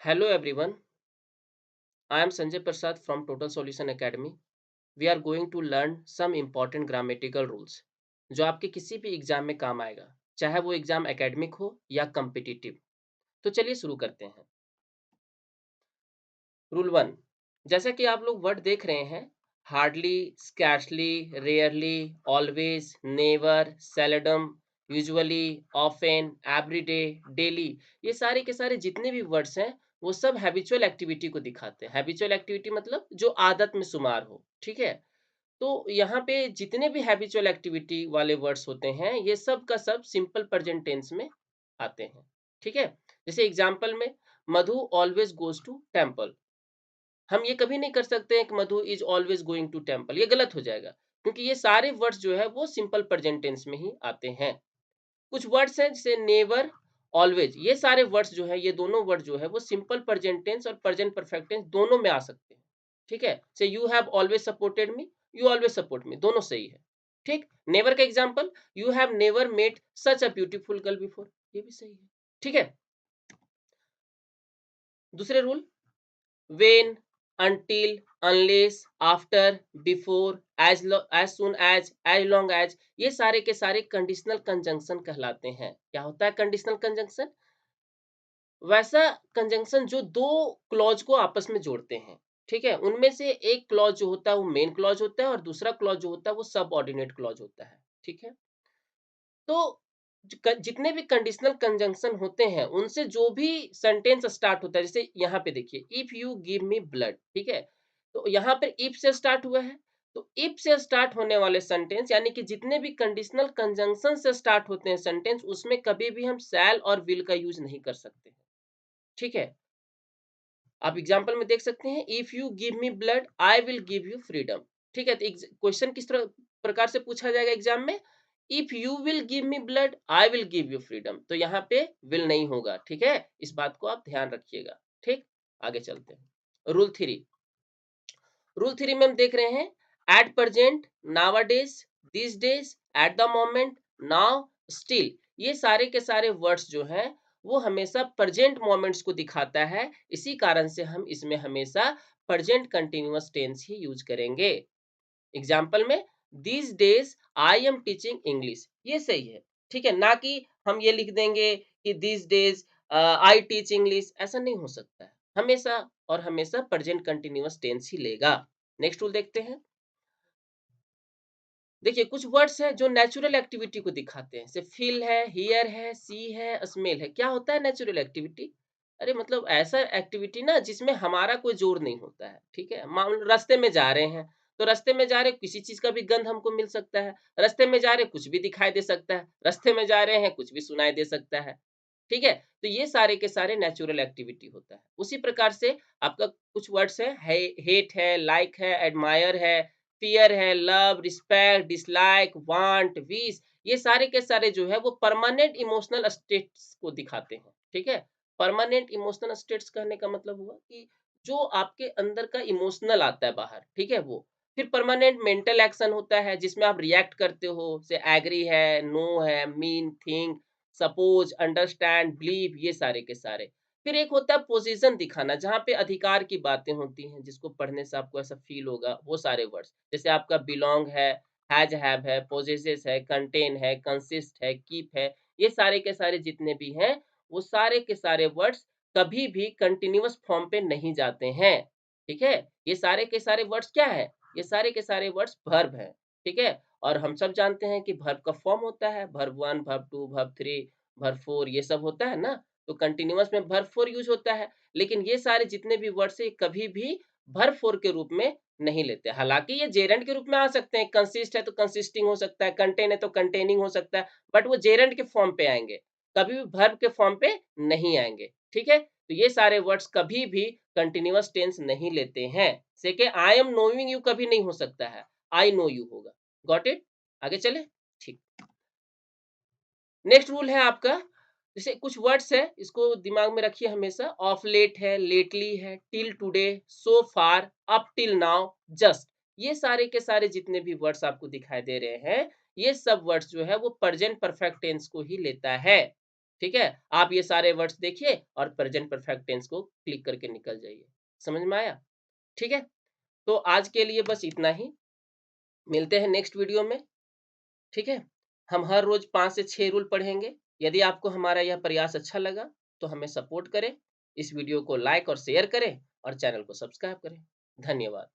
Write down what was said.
Hello everyone, I am Sanjay Prasad from Total Solution Academy. We are going to learn some important grammatical rules जो आपके किसी भी exam में काम आएगा, चाहे वो एग्जाम एकेडमिक हो या कम्पिटिटिव। तो चलिए शुरू करते हैं। रूल वन, जैसा कि आप लोग वर्ड देख रहे हैं, hardly, scarcely, rarely, always, never, seldom, usually, often, everyday, daily, ये सारे के सारे जितने भी वर्ड्स हैं वो सब हैबिचुअल एक्टिविटी को दिखाते हैं। हैबिचुअल एक्टिविटी मतलब जो आदत में शुमार हो, ठीक है। तो यहाँ पे जितने भी हैबिचुअल एक्टिविटी वाले वर्ड्स होते हैं ये सब का सब सिंपल प्रेजेंट टेंस में आते हैं, ठीक है। जैसे एग्जाम्पल में, Madhu always goes to temple. हम ये कभी नहीं कर सकते हैं कि Madhu is always going to temple, ये गलत हो जाएगा, क्योंकि ये सारे वर्ड्स जो है वो सिंपल प्रेजेंट टेंस में ही आते हैं। कुछ वर्ड्स हैं जैसे नेवर, ऑलवेज, ये सारे वर्ड्स जो है, ये दोनों वर्ड जो है वो सिंपल प्रेजेंट टेंस और प्रेजेंट परफेक्ट टेंस दोनों में आ सकते हैं, ठीक है। Say you have always supported me, you always support me, दोनों सही है, ठीक। नेवर का example, you have never met such a beautiful girl before, ये भी सही है, ठीक है। दूसरे rule, when, until, unless, after, before, as soon as long as, ये सारे के सारे कंडीशनल कंजंक्शन कहलाते हैं। क्या होता है कंडीशनल कंजंक्शन? वैसा कंजंक्शन जो दो क्लॉज को आपस में जोड़ते हैं, ठीक है। उनमें से एक क्लॉज जो होता है वो मेन क्लॉज होता है और दूसरा क्लॉज जो होता है वो सबऑर्डिनेट क्लॉज होता है, ठीक है। तो जितने भी कंडीशनल कंजंक्शन होते हैं उनसे जो भी सेंटेंस स्टार्ट होता है, जैसे यहाँ पे देखिए, if you give me blood, ठीक है। तो यहाँ पर इफ से स्टार्ट हुआ है, तो इफ से स्टार्ट होने वाले सेंटेंस यानी कि जितने भी कंडीशनल कंजंक्शन से स्टार्ट होते हैं सेंटेंस, उसमें कभी भी हम शैल और विल का यूज नहीं कर सकते हैं, ठीक है। आप एग्जाम्पल में देख सकते हैं, if you give me blood I will give you freedom, ठीक है। तो क्वेश्चन किस तरह प्रकार से पूछा जाएगा एग्जाम में, if you will give me blood I will give you freedom, तो यहाँ पे विल नहीं होगा, ठीक है। इस बात को आप ध्यान रखिएगा, ठीक। आगे चलते हैं। रूल थ्री, रूल थ्री में हम देख रहे हैं, at present, nowadays, this days, at the moment, now, still, ये सारे के सारे वर्ड्स जो हैं वो हमेशा प्रेजेंट मोमेंट्स को दिखाता है। इसी कारण से हम इसमें हमेशा प्रेजेंट कंटिन्यूअस टेंस ही यूज करेंगे। एग्जाम्पल में, this days I am teaching English, ये सही है, ठीक है। ना कि हम ये लिख देंगे कि this days I teach English, ऐसा नहीं हो सकता है। हमेशा और हमेशा प्रेजेंट कंटिन्यूअस टेंस ही लेगा। नेक्स्ट रूल देखते हैं। देखिए कुछ वर्ड्स हैं जो नेचुरल एक्टिविटी को दिखाते हैं, जैसे फील है, हियर है, सी है, स्मेल है। क्या होता है नेचुरल एक्टिविटी? अरे मतलब ऐसा एक्टिविटी ना जिसमें हमारा कोई जोर नहीं होता है, ठीक है। मान लो रास्ते में जा रहे हैं, तो रास्ते में जा रहे किसी चीज का भी गंध हमको मिल सकता है, रास्ते में जा रहे कुछ भी दिखाई दे सकता है, रास्ते में जा रहे हैं कुछ भी सुनाई दे सकता है, ठीक है। तो ये सारे के सारे नेचुरल एक्टिविटी होता है। उसी प्रकार से आपका कुछ वर्ड्स है, हेट है, लाइक है, एडमायर है, फियर है, love, respect, dislike, want, wish, ये सारे के सारे जो है वो परमानेंट इमोशनल स्टेट्स को दिखाते हैं, ठीक है। परमानेंट इमोशनल स्टेट्स कहने का मतलब हुआ कि जो आपके अंदर का इमोशनल आता है बाहर, ठीक है वो। फिर परमानेंट मेंटल एक्शन होता है जिसमें आप रिएक्ट करते हो, से एग्री है, नो है, mean, think, suppose, understand, believe, ये सारे के सारे। फिर एक होता है पोजीशन दिखाना, जहाँ पे अधिकार की बातें होती हैं, जिसको पढ़ने से आपको ऐसा फील होगा, वो सारे वर्ड्स, जैसे आपका बिलोंग है, हैज हैव है, पोजेसेस है, कंटेन है, कंसिस्ट है, कीप है, ये सारे के सारे जितने भी हैं, वो सारे के सारे वर्ड्स कभी भी कंटिन्यूअस फॉर्म पे नहीं जाते हैं, ठीक है। ये सारे के सारे वर्ड्स क्या है? ये सारे के सारे वर्ड्स वर्ब हैं, ठीक है। और हम सब जानते हैं कि वर्ब का फॉर्म होता है वर्ब 1, वर्ब 2, वर्ब 3, वर्ब 4, ये सब होता है ना। तो कंटीन्यूअस में वर्ब 4 यूज होता है, लेकिन ये सारे जितने भी वर्ड्स है कभी भी वर्ब 4 के रूप में नहीं लेते। हालांकि ये जेरेंड के रूप में आ सकते हैं, कंसिस्ट है तो कंसिस्टिंग हो सकता है, कंटेन है तो कंटेनिंग हो सकता है, बट वो जेरेंड के फॉर्म पे आएंगे, कभी भी वर्ब के फॉर्म पे नहीं आएंगे, ठीक है। तो ये सारे वर्ड्स कभी भी कंटीन्यूअस टेंस नहीं लेते हैं। जैसे आई एम नोइंग यू कभी नहीं हो सकता है, आई नो यू होगा। Got it? आगे चले, ठीक। नेक्स्ट रूल है आपका, जैसे कुछ वर्ड्स है इसको दिमाग में रखिए हमेशा, ऑफ लेट है, लेटली है, टिल टुडे, सो फार, अप टिल नाउ, जस्ट, ये सारे के सारे जितने भी वर्ड्स आपको दिखाई दे रहे हैं, ये सब वर्ड्स जो है वो प्रेजेंट परफेक्ट टेंस को ही लेता है, ठीक है? आप ये सारे वर्ड्स देखिए और प्रेजेंट परफेक्ट टेंस को क्लिक करके निकल जाइए। समझ में आया? ठीक है? तो आज के लिए बस इतना ही। मिलते हैं नेक्स्ट वीडियो में, ठीक है? हम हर रोज़ 5 से 6 रूल पढ़ेंगे। यदि आपको हमारा यह प्रयास अच्छा लगा, तो हमें सपोर्ट करें, इस वीडियो को लाइक और शेयर करें और चैनल को सब्सक्राइब करें। धन्यवाद।